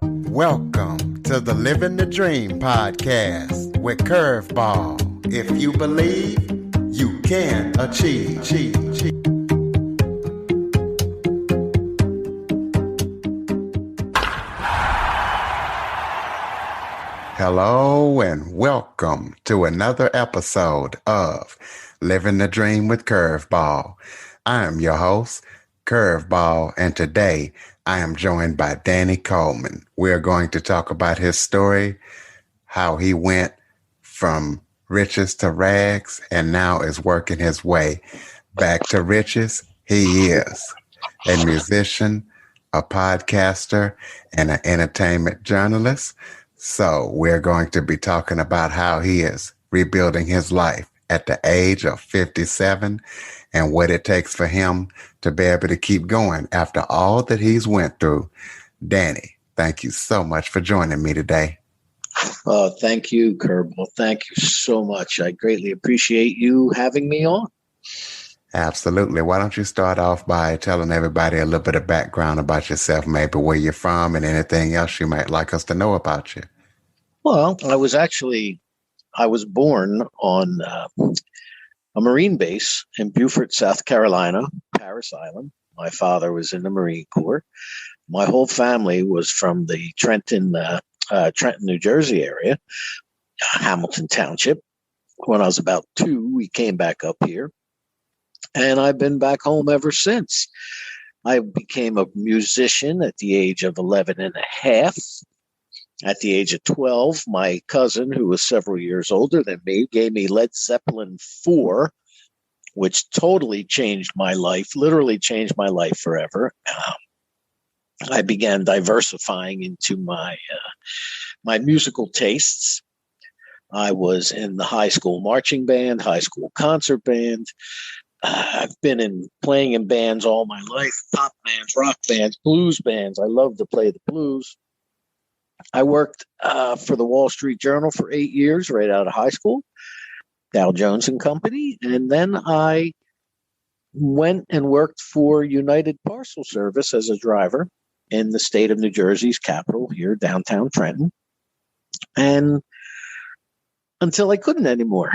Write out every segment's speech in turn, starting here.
Welcome to the Living the Dream podcast with Curveball. If you believe, you can achieve. Hello and welcome to another episode of Living the Dream with Curveball. I am your host, Curveball, and today I am joined by Danny Coleman. We're going to talk about his story, how he went from riches to rags and now is working his way back to riches. He is a musician, a podcaster, and an entertainment journalist. So we're going to be talking about how he is rebuilding his life at the age of 57 and what it takes for him to be able to keep going after all that he's went through. Danny, thank you so much for joining me today. Oh, thank you, Kerbal. Thank you so much. I greatly appreciate you having me on. Absolutely. Why don't you start off by telling everybody a little bit of background about yourself, maybe where you're from and anything else you might like us to know about you. Well, I was born on a Marine base in Beaufort, South Carolina, Parris Island. My father was in the Marine Corps. My whole family was from the Trenton, New Jersey area, Hamilton Township. When I was about 2, we came back up here. And I've been back home ever since. I became a musician at the age of 11 and a half. At the age of 12, my cousin, who was several years older than me, gave me Led Zeppelin IV, which totally changed my life, literally changed my life forever. I began diversifying into my musical tastes. I was in the high school marching band, high school concert band. I've been playing in bands all my life, pop bands, rock bands, blues bands. I love to play the blues. I worked for the Wall Street Journal for 8 years right out of high school, Dow Jones and Company. And then I went and worked for United Parcel Service as a driver in the state of New Jersey's capital here, downtown Trenton. And until I couldn't anymore.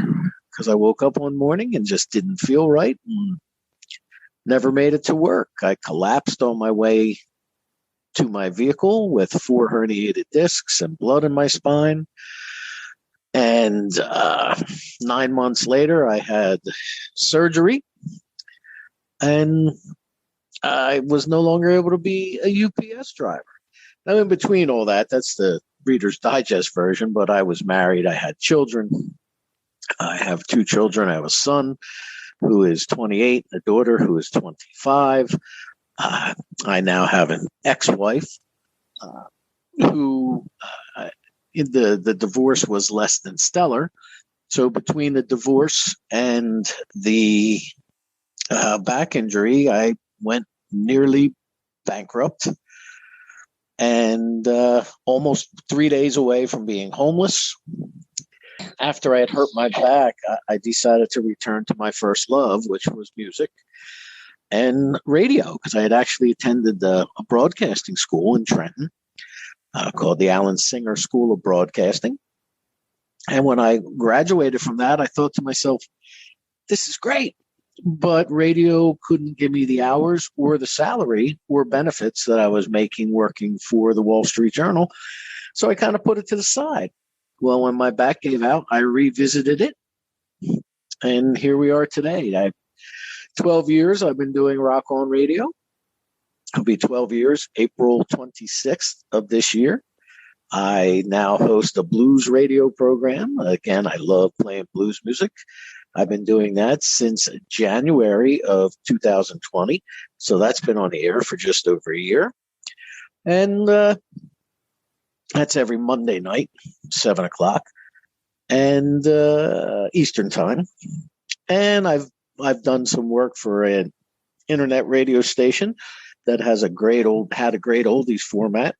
Because I woke up one morning and just didn't feel right and never made it to work. I collapsed on my way to my vehicle with 4 herniated discs and blood in my spine. And 9 months later, I had surgery and I was no longer able to be a UPS driver. Now, in between all that, that's the Reader's Digest version, but I was married. I had children. I have 2 children. I have a son who is 28, a daughter who is 25. I now have an ex-wife who the divorce was less than stellar. So between the divorce and the back injury, I went nearly bankrupt and almost 3 days away from being homeless. After I had hurt my back, I decided to return to my first love, which was music and radio, because I had actually attended a broadcasting school in Trenton called the Allen Singer School of Broadcasting. And when I graduated from that, I thought to myself, this is great, but radio couldn't give me the hours or the salary or benefits that I was making working for the Wall Street Journal. So I kind of put it to the side. Well, when my back gave out, I revisited it. And here we are today. 12 years I've been doing rock on radio. It'll be 12 years, April 26th of this year. I now host a blues radio program. Again, I love playing blues music. I've been doing that since January of 2020. So that's been on the air for just over a year. And that's every Monday night, 7 o'clock, and Eastern time. And I've done some work for an internet radio station that has had a great oldies format.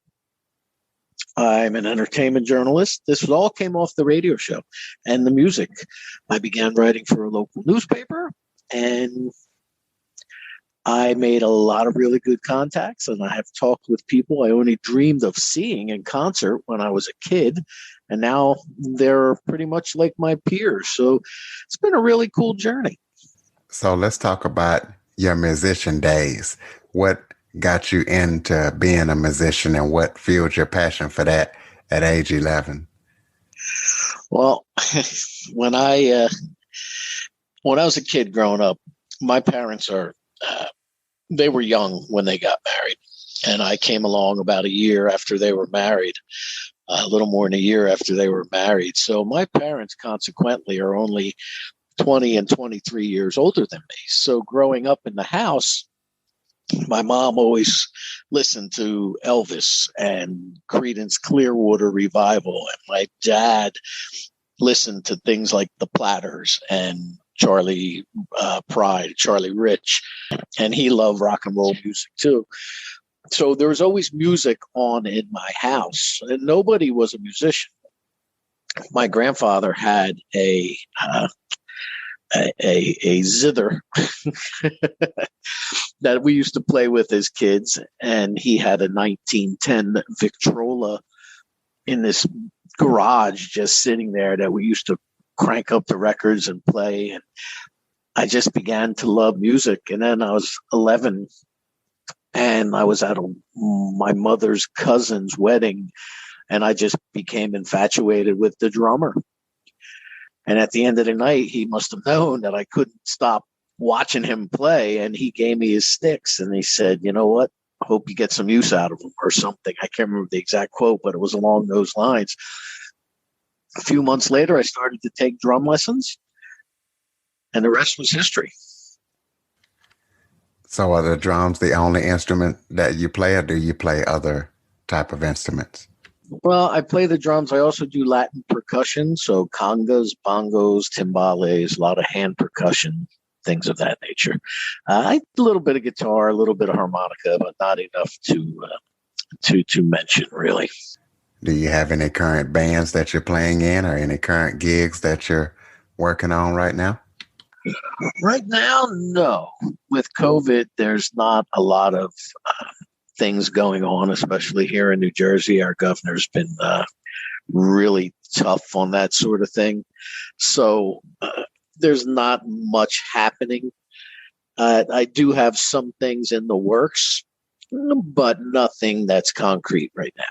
I'm an entertainment journalist. This all came off the radio show and the music. I began writing for a local newspaper, and I made a lot of really good contacts, and I have talked with people I only dreamed of seeing in concert when I was a kid. And now they're pretty much like my peers. So it's been a really cool journey. So let's talk about your musician days. What got you into being a musician and what fueled your passion for that at age 11? Well, when I when I was a kid growing up, my parents they were young when they got married, and I came along about a year after they were married, a little more than a year after they were married. So my parents, consequently, are only 20 and 23 years older than me. So growing up in the house, my mom always listened to Elvis and Creedence Clearwater Revival, and my dad listened to things like the Platters and Charlie Pride, Charlie Rich, and he loved rock and roll music too. So there was always music on in my house, and nobody was a musician. My grandfather had a zither that we used to play with as kids, and he had a 1910 Victrola in this garage just sitting there that we used to crank up the records and play. And I just began to love music. And then I was 11 and I was at my mother's cousin's wedding, and I just became infatuated with the drummer. And at the end of the night, he must have known that I couldn't stop watching him play. And he gave me his sticks and he said, you know what? I hope you get some use out of them or something. I can't remember the exact quote, but it was along those lines. A few months later, I started to take drum lessons, and the rest was history. So are the drums the only instrument that you play, or do you play other type of instruments? Well, I play the drums. I also do Latin percussion, so congas, bongos, timbales, a lot of hand percussion, things of that nature. A little bit of guitar, a little bit of harmonica, but not enough to mention, really. Do you have any current bands that you're playing in, or any current gigs that you're working on right now? Right now, no. With COVID, there's not a lot of things going on, especially here in New Jersey. Our governor's been really tough on that sort of thing. So there's not much happening. I do have some things in the works, but nothing that's concrete right now.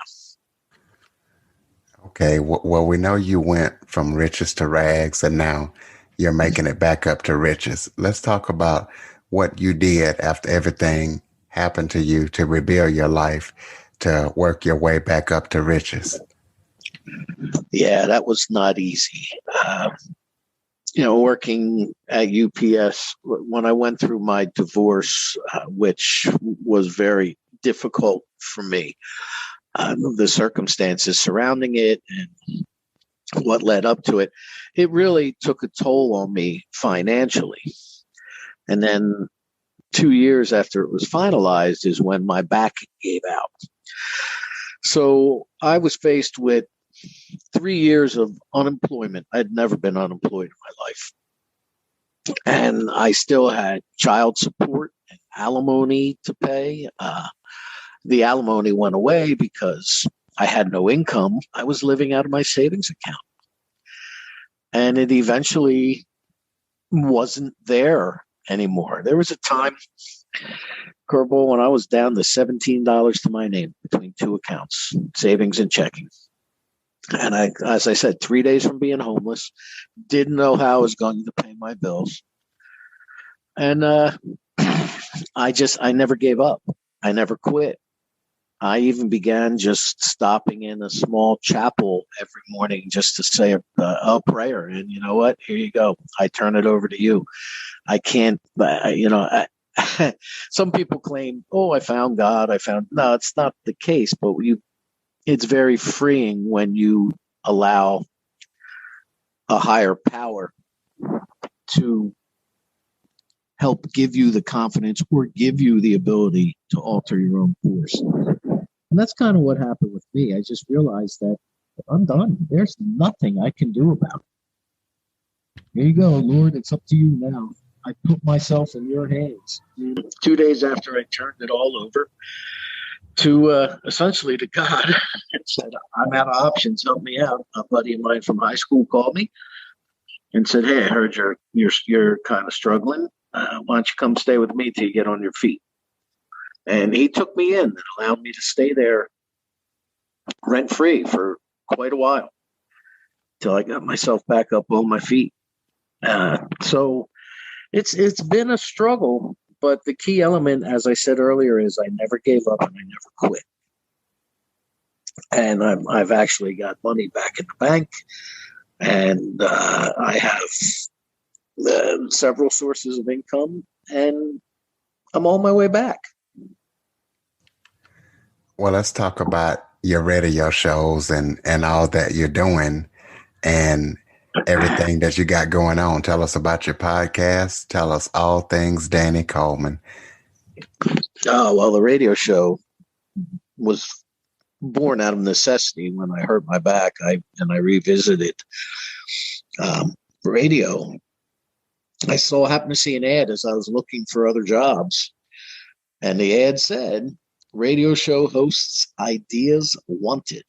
Okay, well, we know you went from riches to rags, and now you're making it back up to riches. Let's talk about what you did after everything happened to you to rebuild your life, to work your way back up to riches. Yeah, that was not easy. Working at UPS, when I went through my divorce, which was very difficult for me, the circumstances surrounding it and what led up to it, it really took a toll on me financially. And then 2 years after it was finalized is when my back gave out. So I was faced with 3 years of unemployment. I'd never been unemployed in my life. And I still had child support and alimony to pay. The alimony went away because I had no income. I was living out of my savings account. And it eventually wasn't there anymore. There was a time, Kerbal, when I was down to $17 to my name between two accounts, savings and checking. And I, as I said, 3 days from being homeless, didn't know how I was going to pay my bills. And I never gave up. I never quit. I even began just stopping in a small chapel every morning just to say a prayer. And you know what? Here you go. I turn it over to you. I can't, some people claim, oh, I found God. No, it's not the case, but it's very freeing when you allow a higher power to help give you the confidence or give you the ability to alter your own course. And that's kind of what happened with me. I just realized that I'm done. There's nothing I can do about it. Here you go, Lord. It's up to you now. I put myself in your hands. 2 days after I turned it all over to essentially to God and said, I'm out of options. Help me out. A buddy of mine from high school called me and said, hey, I heard you're kind of struggling. Why don't you come stay with me till you get on your feet? And he took me in and allowed me to stay there rent free for quite a while till I got myself back up on my feet. So it's been a struggle, but the key element, as I said earlier, is I never gave up and I never quit. And I've actually got money back in the bank, and I have several sources of income, and I'm on my way back. Well, let's talk about your radio shows and all that you're doing and everything that you got going on. Tell us about your podcast. Tell us all things Danny Coleman. Oh, well, the radio show was born out of necessity. When I hurt my back, I revisited radio. I happened to see an ad as I was looking for other jobs, and the ad said, radio show hosts ideas wanted.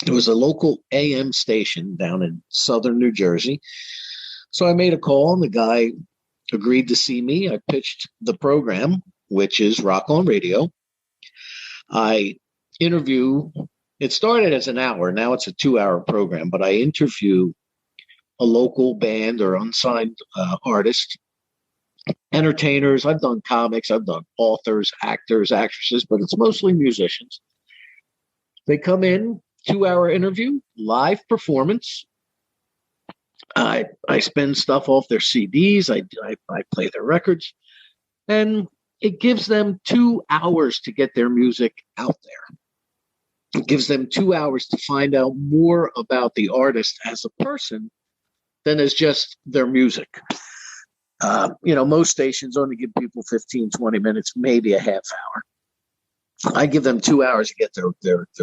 It was a local AM station down in southern New Jersey. So I made a call, and the guy agreed to see me. I pitched the program, which is Rock on Radio. I interview, it started as an hour. Now it's a 2-hour program, but I interview a local band or unsigned artist, entertainers. I've done comics. I've done authors, actors, actresses, but it's mostly musicians. They come in, 2-hour interview, live performance. I spin stuff off their CDs. I play their records, and it gives them 2 hours to get their music out there. It gives them 2 hours to find out more about the artist as a person than as just their music. Most stations only give people 15, 20 minutes, maybe a half hour. I give them 2 hours to get their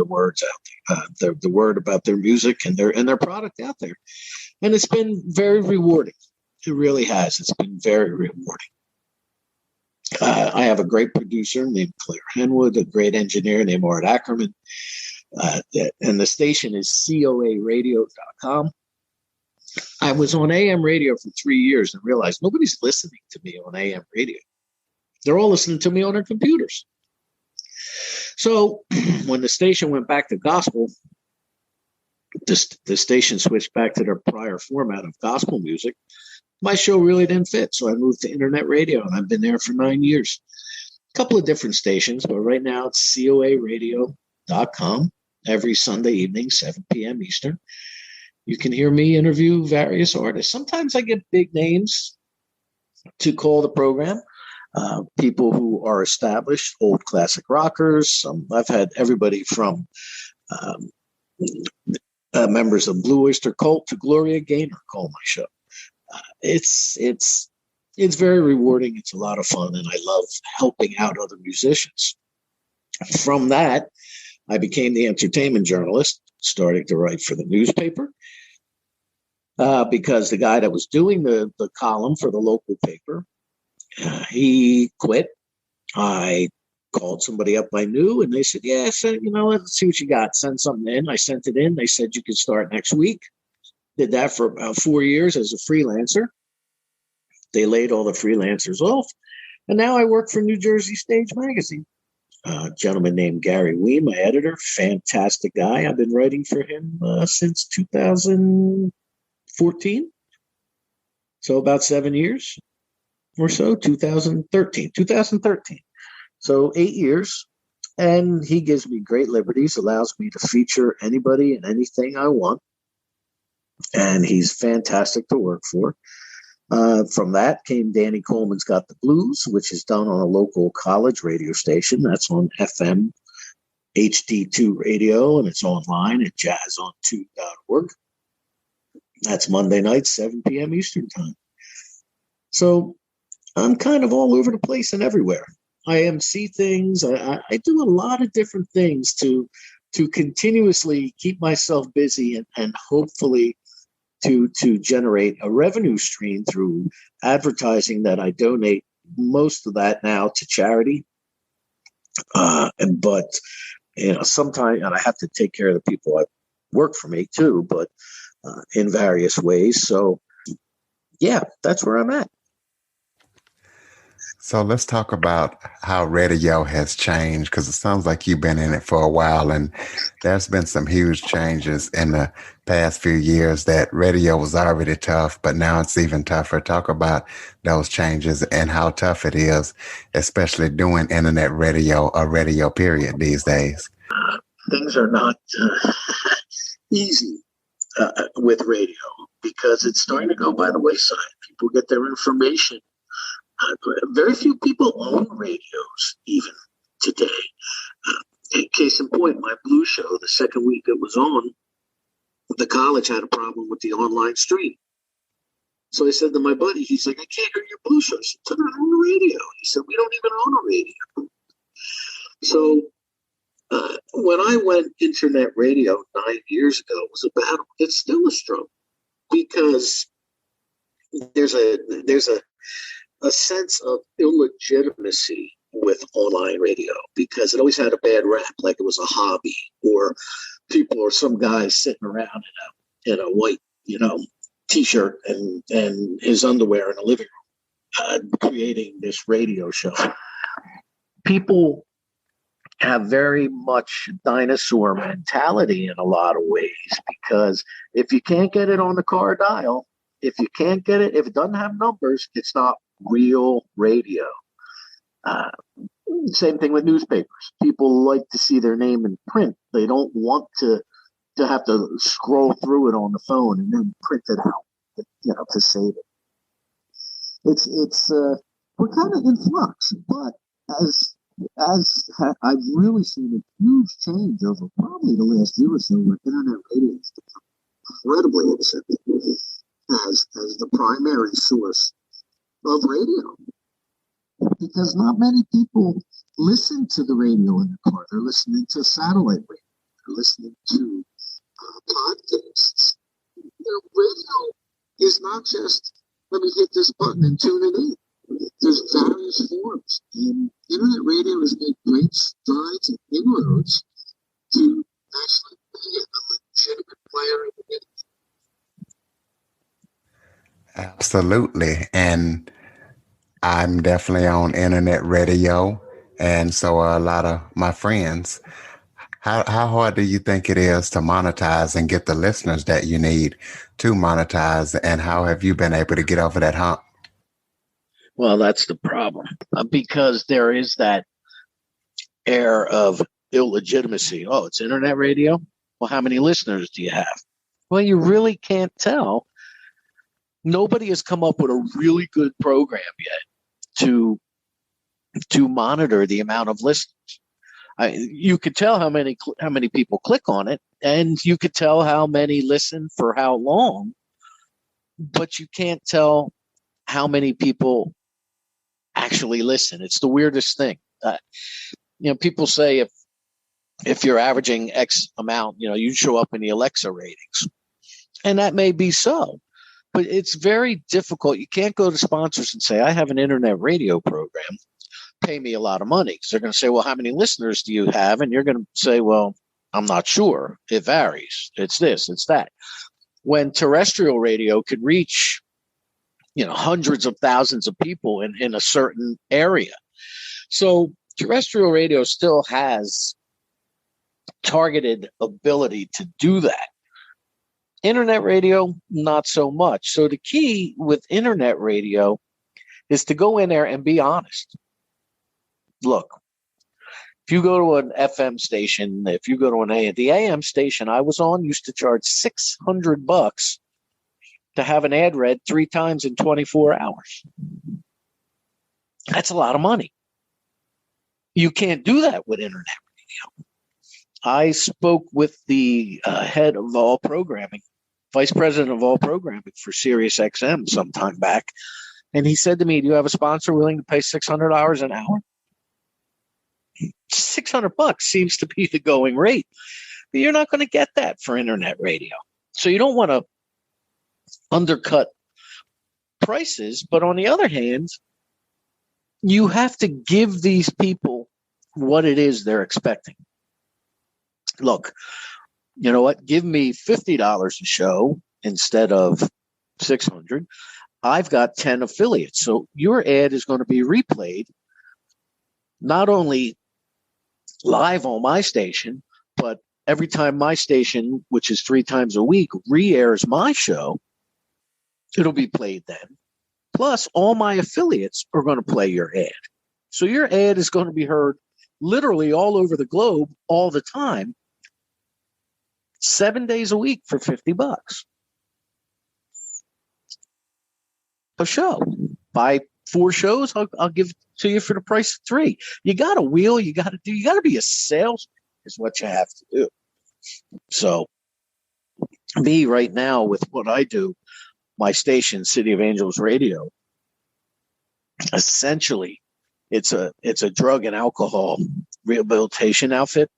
words out, the word about their music and their product out there. And it's been very rewarding. It really has. It's been very rewarding. I have a great producer named Claire Henwood, a great engineer named Art Ackerman. And the station is coaradio.com. I was on AM radio for 3 years and realized nobody's listening to me on AM radio. They're all listening to me on their computers. So when the station went back to gospel, the station switched back to their prior format of gospel music. My show really didn't fit, so I moved to internet radio, and I've been there for 9 years. A couple of different stations, but right now it's coaradio.com every Sunday evening, 7 p.m. Eastern. You can hear me interview various artists. Sometimes I get big names to call the program. People who are established, old classic rockers. I've had everybody from members of Blue Oyster Cult to Gloria Gaynor call my show. It's very rewarding. It's a lot of fun, and I love helping out other musicians. From that, I became the entertainment journalist, starting to write for the newspaper. Because the guy that was doing the column for the local paper, he quit. I called somebody up I knew, and they said, yeah, let's see what you got. Send something in. I sent it in. They said you could start next week. Did that for about 4 years as a freelancer. They laid all the freelancers off. And now I work for New Jersey Stage Magazine. A gentleman named Gary Wee, my editor, fantastic guy. I've been writing for him since 2014. So about 7 years or so, 2013. So 8 years. And he gives me great liberties, allows me to feature anybody and anything I want. And he's fantastic to work for. From that came Danny Coleman's Got the Blues, which is done on a local college radio station. That's on FM HD2 radio, and it's online at jazzon2.org. That's Monday night, 7 p.m. Eastern time. So I'm kind of all over the place and everywhere. I MC things. I do a lot of different things to continuously keep myself busy and hopefully to generate a revenue stream through advertising that I donate most of that now to charity. But sometimes, and I have to take care of the people that work for me too, but in various ways. So yeah, that's where I'm at. So let's talk about how radio has changed, because it sounds like you've been in it for a while, and there's been some huge changes in the past few years. That radio was already tough, but now it's even tougher. Talk about those changes and how tough it is, especially doing internet radio or radio period these days. Things are not easy with radio because it's starting to go by the wayside. People get their information. Very few people own radios even today. Case in point, my blues show, the second week it was on, the college had a problem with the online stream. So I said to my buddy, he's like, I can't hear your blues show. I said, turn it on the radio. He said, we don't even own a radio. So when I went internet radio 9 years ago, it was a battle. It's still a struggle because there's a sense of illegitimacy with online radio because it always had a bad rap, like it was a hobby, or people or some guy sitting around in a white, t-shirt and his underwear in a living room creating this radio show. People have very much dinosaur mentality in a lot of ways because if you can't get it on the car dial, if it doesn't have numbers, it's not real radio. Same thing with newspapers. People like to see their name in print. They don't want to have to scroll through it on the phone and then print it out, to save it. It's we're kind of in flux, but as I've really seen a huge change over probably the last year or so where internet radio has become incredibly accepted as the primary source of radio, because not many people listen to the radio in the car. They're listening to satellite radio. They're listening to podcasts. Radio is not just let me hit this button and tune it in. There's various forms, and internet radio has made great strides and inroads to actually be a legitimate player in the game. Absolutely. And I'm definitely on internet radio, and so are a lot of my friends. How hard do you think it is to monetize and get the listeners that you need to monetize, and how have you been able to get over that hump? Well, that's the problem because there is that air of illegitimacy. Oh, it's internet radio? Well, how many listeners do you have? Well, you really can't tell. Nobody has come up with a really good program yet to monitor the amount of listeners. You could tell how many people click on it, and you could tell how many listen for how long, but you can't tell how many people actually listen. It's the weirdest thing. People say if you're averaging X amount, you show up in the Alexa ratings, and that may be so. But it's very difficult. You can't go to sponsors and say, I have an internet radio program, pay me a lot of money. Because they're going to say, well, how many listeners do you have? And you're going to say, well, I'm not sure. It varies. It's this, it's that. When terrestrial radio could reach, hundreds of thousands of people in a certain area. So terrestrial radio still has targeted ability to do that. Internet radio, not so much. So the key with internet radio is to go in there and be honest. Look, if you go to an FM station, if you go to the AM station I was on used to charge $600 to have an ad read 3 times in 24 hours. That's a lot of money. You can't do that with internet radio. I spoke with the head of all programming, vice president of all programming for Sirius XM some time back. And he said to me, do you have a sponsor willing to pay $600 an hour? $600 seems to be the going rate. But you're not going to get that for internet radio. So you don't want to undercut prices. But on the other hand, you have to give these people what it is they're expecting. Look, you know what? Give me $50 a show instead of $600. I've got 10 affiliates. So your ad is going to be replayed not only live on my station, but every time my station, which is 3 times a week, re-airs my show, it'll be played then. Plus, all my affiliates are going to play your ad. So your ad is going to be heard literally all over the globe all the time, 7 days a week for $50 a show. Buy 4 shows, I'll give it to you for the price of 3. You got to wheel, you got to be a salesman is what you have to do. So me right now with what I do, my station, City of Angels Radio, essentially it's a drug and alcohol rehabilitation outfit.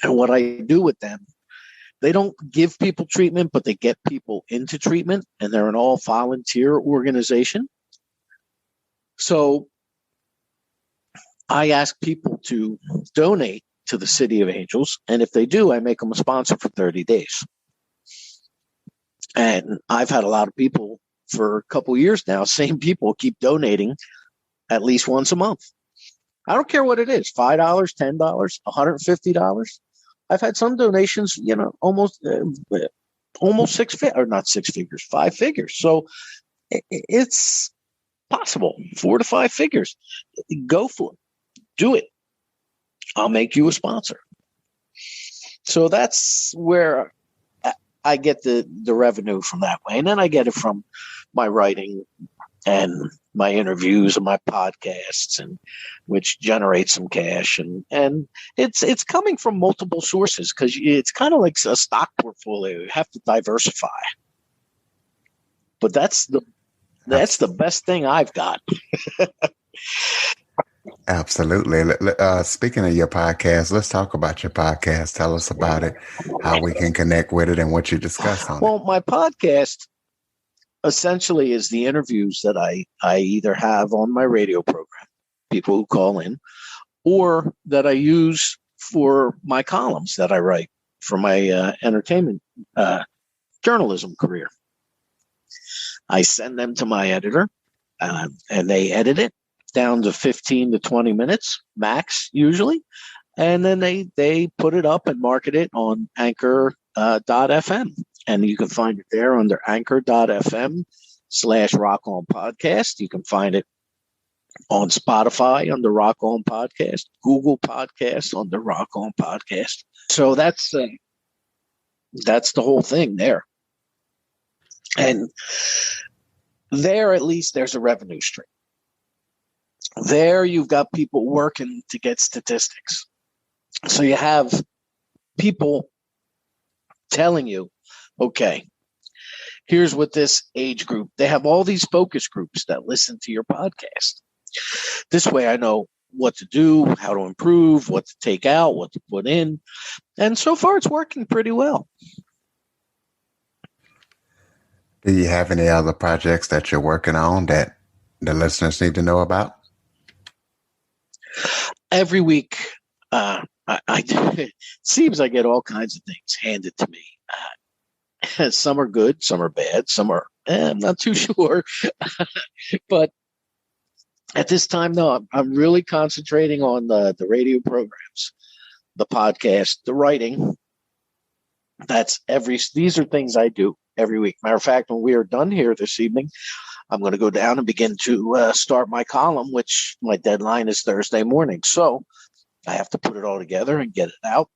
And what I do with them, they don't give people treatment, but they get people into treatment, and they're an all volunteer organization. So I ask people to donate to the City of Angels, and if they do, I make them a sponsor for 30 days. And I've had a lot of people for a couple of years now, same people keep donating at least once a month. I don't care what it is, $5, $10, $150. I've had some donations, almost 6 figures, or not 6 figures, 5 figures. So it's possible, 4 to 5 figures. Go for it. Do it. I'll make you a sponsor. So that's where I get the revenue from that way. And then I get it from my writing and my interviews and my podcasts, and which generate some cash. And it's coming from multiple sources, because it's kind of like a stock portfolio. You have to diversify. But that's the best thing I've got. Absolutely. Speaking of your podcast, let's talk about your podcast. Tell us about it, how we can connect with it, and what you discuss on it. Well, my podcast essentially is the interviews that I either have on my radio program, people who call in, or that I use for my columns that I write for my entertainment journalism career. I send them to my editor, and they edit it down to 15 to 20 minutes max usually. And then they put it up and market it on anchor.fm. And you can find it there under anchor.fm/Rock On Podcast. You can find it on Spotify under Rock On Podcast, Google Podcast under Rock On Podcast. So that's the whole thing there. And there, at least, there's a revenue stream. There, you've got people working to get statistics. So you have people telling you, okay, here's what this age group, they have all these focus groups that listen to your podcast. This way I know what to do, how to improve, what to take out, what to put in. And so far it's working pretty well. Do you have any other projects that you're working on that the listeners need to know about? Every week, it seems I get all kinds of things handed to me. Some are good, some are bad, some are, I'm not too sure. But at this time, no, I'm really concentrating on the radio programs, the podcast, the writing. These are things I do every week. Matter of fact, when we are done here this evening, I'm going to go down and begin to start my column, which my deadline is Thursday morning. So I have to put it all together and get it out,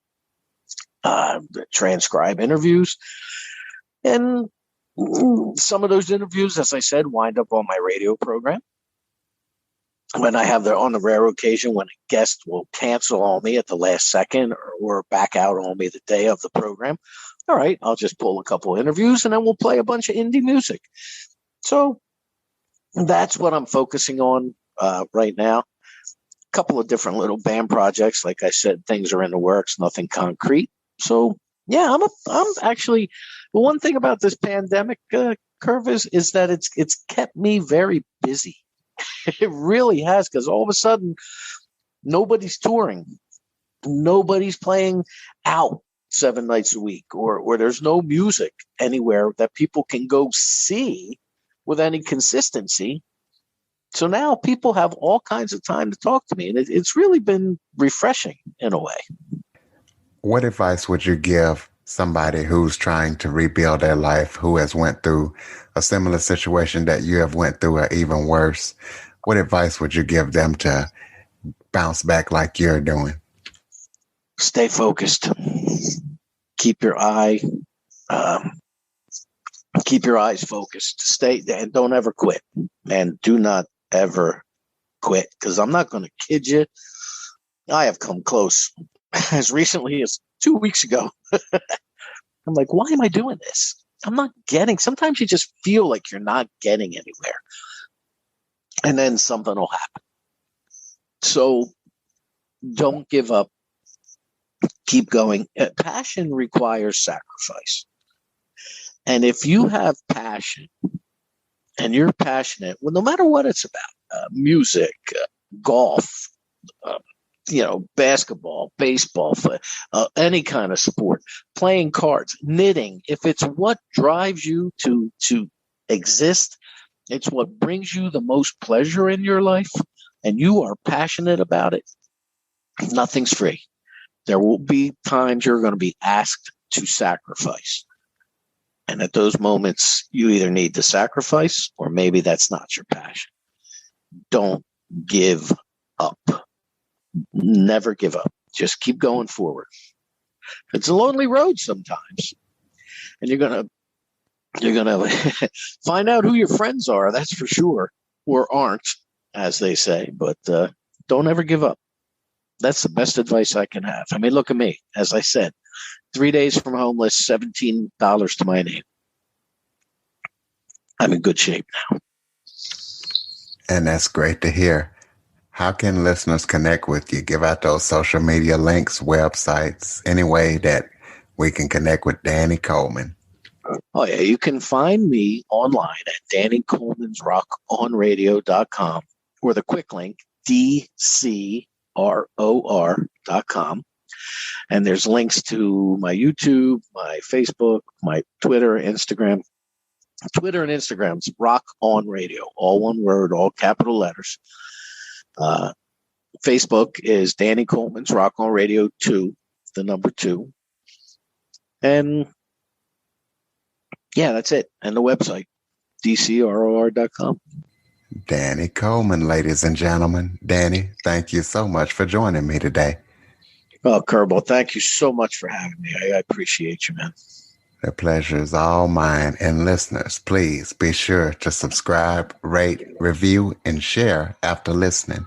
transcribe interviews. And some of those interviews, as I said, wind up on my radio program. When I have on the rare occasion when a guest will cancel on me at the last second or back out on me the day of the program, all right, I'll just pull a couple interviews and then we'll play a bunch of indie music. So that's what I'm focusing on right now. A couple of different little band projects. Like I said, things are in the works, nothing concrete. So, Yeah, I'm actually, the one thing about this pandemic curve is that it's kept me very busy. It really has, because all of a sudden nobody's touring, nobody's playing out 7 nights a week, or there's no music anywhere that people can go see with any consistency. So now people have all kinds of time to talk to me, and it's really been refreshing in a way. What advice would you give somebody who's trying to rebuild their life, who has went through a similar situation that you have went through, or even worse? What advice would you give them to bounce back like you're doing? Stay focused. Keep your eyes focused. Stay, and don't ever quit. And do not ever quit, because I'm not going to kid you. I have come close as recently as 2 weeks ago. I'm like, why am I doing this? I'm not getting. Sometimes you just feel like you're not getting anywhere, and then something will happen. So don't give up. Keep going. Passion requires sacrifice. And if you have passion and you're passionate, well, no matter what it's about, music, golf, basketball, baseball, any kind of sport, playing cards, knitting, if it's what drives you to exist, it's what brings you the most pleasure in your life, and you are passionate about it, nothing's free. There will be times you're going to be asked to sacrifice. And at those moments, you either need to sacrifice, or maybe that's not your passion. Don't give up. Never give up. Just keep going forward. It's a lonely road sometimes. And you're going to find out who your friends are, that's for sure, or aren't, as they say. But don't ever give up. That's the best advice I can have. I mean, look at me. As I said, 3 days from homeless, $17 to my name. I'm in good shape now. And that's great to hear. How can listeners connect with you? Give out those social media links, websites, any way that we can connect with Danny Coleman. Oh, yeah. You can find me online at DannyColeman'sRockOnRadio.com, or the quick link, DCROR.com. And there's links to my YouTube, my Facebook, my Twitter, Instagram. Twitter and Instagram's Rock On Radio, all one word, all capital letters. Facebook is Danny Coleman's Rock On Radio 2, the number 2. And yeah, that's it. And the website, DCROR.com. Danny Coleman, ladies and gentlemen. Danny, thank you so much for joining me today. Oh, Kerbal, thank you so much for having me. I appreciate you, man. The pleasure is all mine. And listeners, please be sure to subscribe, rate, review, and share after listening.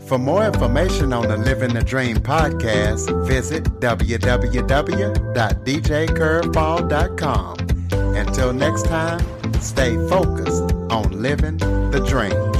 For more information on the Living the Dream podcast, visit www.djcurveball.com. Until next time, stay focused on living the dream.